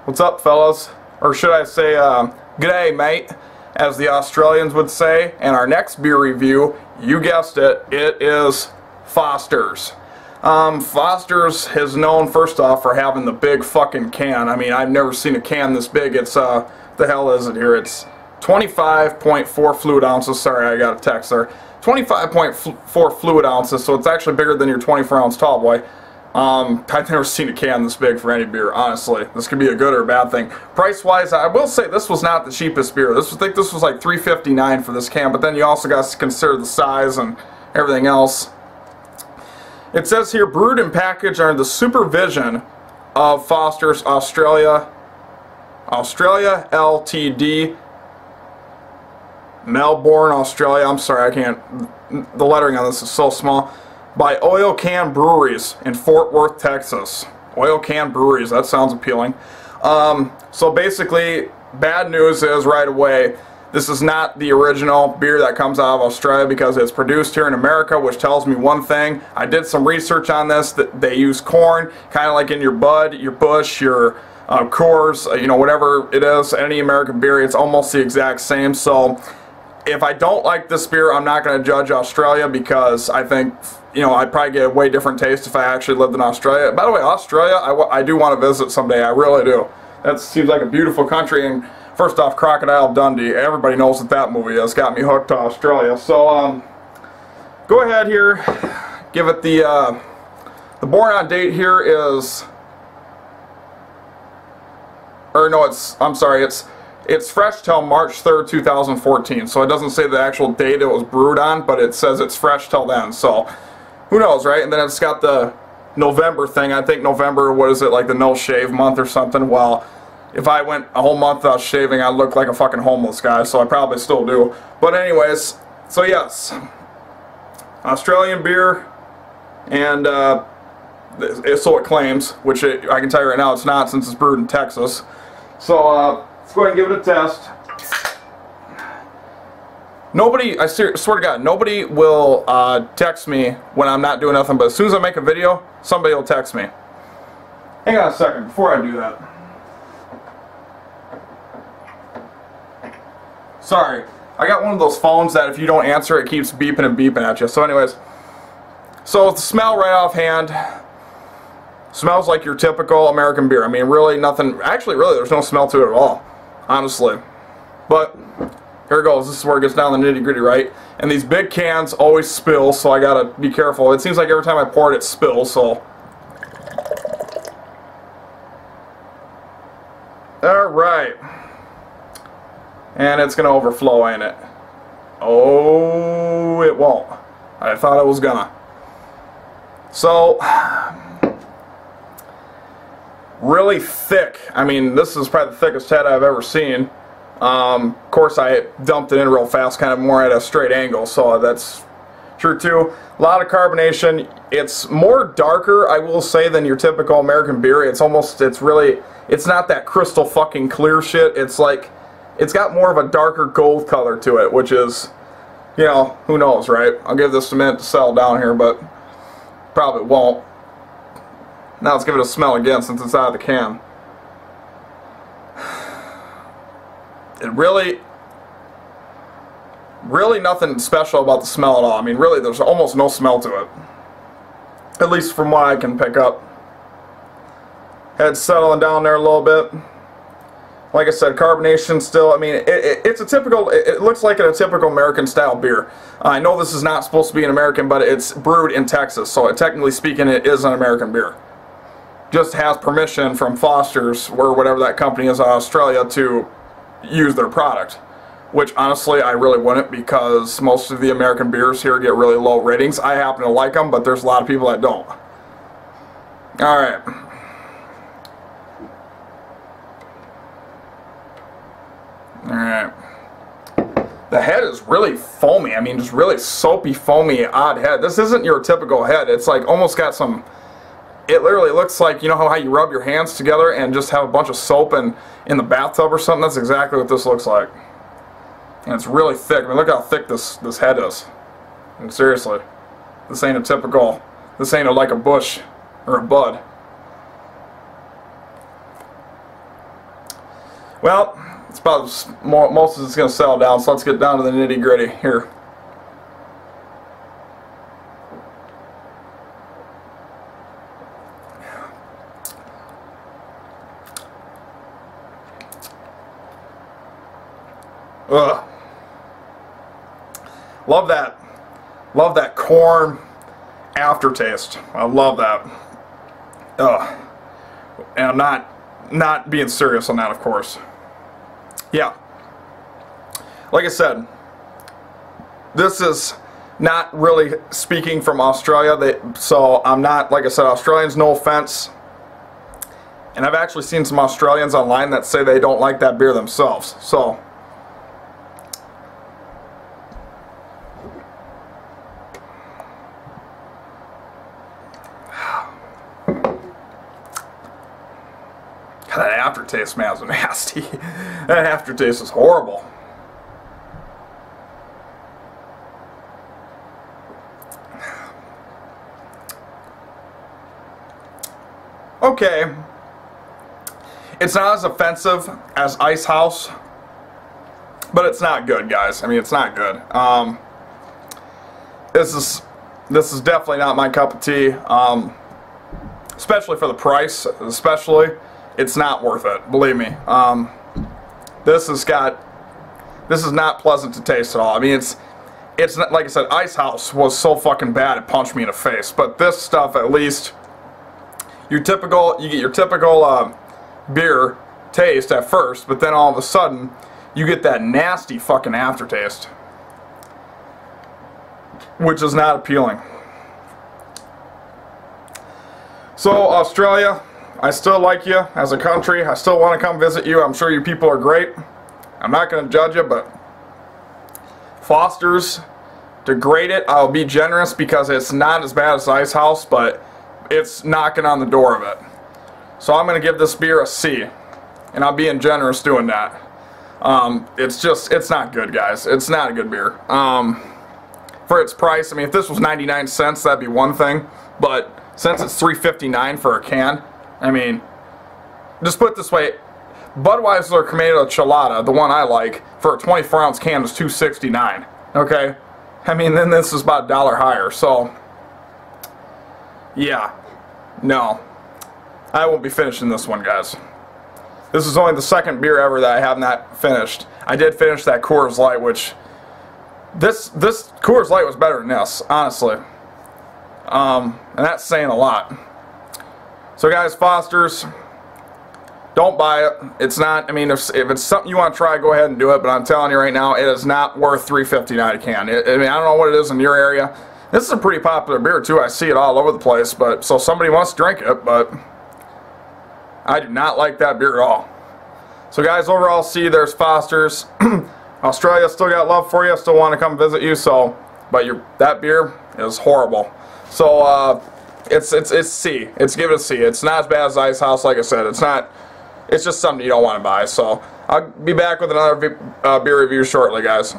What's up, fellas? Or should I say, g'day, mate, as the Australians would say. And our next beer review, you guessed it, it is Foster's. Foster's is known, first off, for having the big fucking can. I mean, I've never seen a can this big. It's, the hell is it here? It's 25.4 fluid ounces. Sorry, I got a text there. 25.4 fluid ounces, so it's actually bigger than your 24-ounce tall boy. I've never seen a can this big for any beer, honestly. This could be a good or a bad thing. Price-wise, I will say this was not the cheapest beer. I think this was like $3.59 for this can, but then you also got to consider the size and everything else. It says here, brewed and packaged under the supervision of Foster's Australia Ltd. Melbourne, Australia. I'm sorry, I can't. The lettering on this is so small. By Oil Can Breweries in Fort Worth, Texas. Oil Can Breweries, that sounds appealing. So basically, bad news is right away, this is not the original beer that comes out of Australia because it's produced here in America, which tells me one thing. I did some research on this, that they use corn, kind of like in your Bud, your Busch, your Coors, you know, whatever it is, any American beer, it's almost the exact same. So if I don't like this beer, I'm not going to judge Australia because I think, you know, I'd probably get a way different taste if I actually lived in Australia. By the way, Australia, I do want to visit someday. I really do. That seems like a beautiful country. And first off, Crocodile Dundee. Everybody knows what that movie is. Got me hooked to Australia. So, go ahead here. Give it the born on date here is, or no, I'm sorry, it's fresh till March 3rd, 2014. So it doesn't say the actual date it was brewed on, but it says it's fresh till then. So who knows, right? And then it's got the November thing. I think November, what is it, like the no shave month or something? Well, if I went a whole month without shaving, I'd look like a fucking homeless guy, so I probably still do. But anyways, so yes, Australian beer, and so it claims, which I can tell you right now it's not, since it's brewed in Texas. So let's go ahead and give it a test. Nobody, I swear to God, nobody will text me when I'm not doing nothing, but as soon as I make a video, somebody will text me. Hang on a second before I do that. Sorry, I got one of those phones that if you don't answer, it keeps beeping and beeping at you. So anyways, so the smell right offhand, smells like your typical American beer. I mean, really nothing, actually really there's no smell to it at all, honestly. But here it goes. This is where it gets down to the nitty gritty, right? And these big cans always spill, so I gotta be careful. It seems like every time I pour it, it spills, so. Alright. And it's gonna overflow, ain't it? Oh, it won't. I thought it was gonna. So, really thick. I mean, this is probably the thickest head I've ever seen. Of course, I dumped it in real fast, kind of more at a straight angle, so that's true too. A lot of carbonation. It's more darker, I will say, than your typical American beer. It's almost, it's not that crystal fucking clear shit. It's like, it's got more of a darker gold color to it, which is, you know, who knows, right? I'll give this a minute to settle down here, but probably won't. Now let's give it a smell again since it's out of the can. It really nothing special about the smell at all. I mean, really, there's almost no smell to it. At least from what I can pick up. Head's settling down there a little bit. Like I said, carbonation still, I mean, it's a typical, it looks like a typical American style beer. I know this is not supposed to be an American, but it's brewed in Texas, so technically speaking, it is an American beer. Just has permission from Foster's, or whatever that company is in Australia, to use their product. Which, honestly, I really wouldn't, because most of the American beers here get really low ratings. I happen to like them, but there's a lot of people that don't. Alright. Alright. The head is really foamy. I mean, just really soapy, foamy, odd head. This isn't your typical head. It's like almost got some... It literally looks like, you know how you rub your hands together and just have a bunch of soap in the bathtub or something? That's exactly what this looks like. And it's really thick. I mean, look how thick this head is. And seriously, this ain't a typical, this ain't like a Busch or a Bud. Well, it's about most of it's going to settle down, so let's get down to the nitty gritty here. Ugh. Love that corn aftertaste. I love that. Ugh. And I'm not being serious on that, of course. Yeah. Like I said, this is not really speaking from Australia. So I'm not, like I said, Australians, no offense. And I've actually seen some Australians online that say they don't like that beer themselves. So that aftertaste, man, is nasty. That aftertaste is horrible. Okay. It's not as offensive as Ice House, but it's not good, guys. I mean, it's not good. This is definitely not my cup of tea. Especially for the price, especially. It's not worth it, believe me. This is not pleasant to taste at all. I mean, it's not, like I said, Ice House was so fucking bad it punched me in the face. But this stuff, at least, you get your typical beer taste at first, but then all of a sudden you get that nasty fucking aftertaste, which is not appealing. So Australia, I still like you as a country. I still want to come visit you. I'm sure you people are great. I'm not going to judge you, but Foster's, to grade it, I'll be generous because it's not as bad as Ice House, but it's knocking on the door of it. So I'm going to give this beer a C, and I'm being generous doing that. It's not good, guys. It's not a good beer. For its price, I mean, if this was 99 cents, that'd be one thing, but since it's $3.59 for a can, I mean, just put it this way, Budweiser Camino Chelada, the one I like, for a 24-ounce can is $2.69. Okay? I mean, then this is about $1 higher, so yeah. No. I won't be finishing this one, guys. This is only the second beer ever that I have not finished. I did finish that Coors Light, which this Coors Light was better than this, honestly. And that's saying a lot. So guys, Foster's, don't buy it. It's not, I mean, if it's something you want to try, go ahead and do it, but I'm telling you right now, it is not worth $3.59 a can. I mean, I don't know what it is in your area. This is a pretty popular beer too. I see it all over the place, but so somebody wants to drink it, but I do not like that beer at all. So guys, overall, see, there's Foster's. Australia still got love for you. Still want to come visit you. So, but that beer is horrible. So it's C. It's give it a C. It's not as bad as Ice House, like I said. It's not. It's just something you don't want to buy. So I'll be back with another beer review shortly, guys.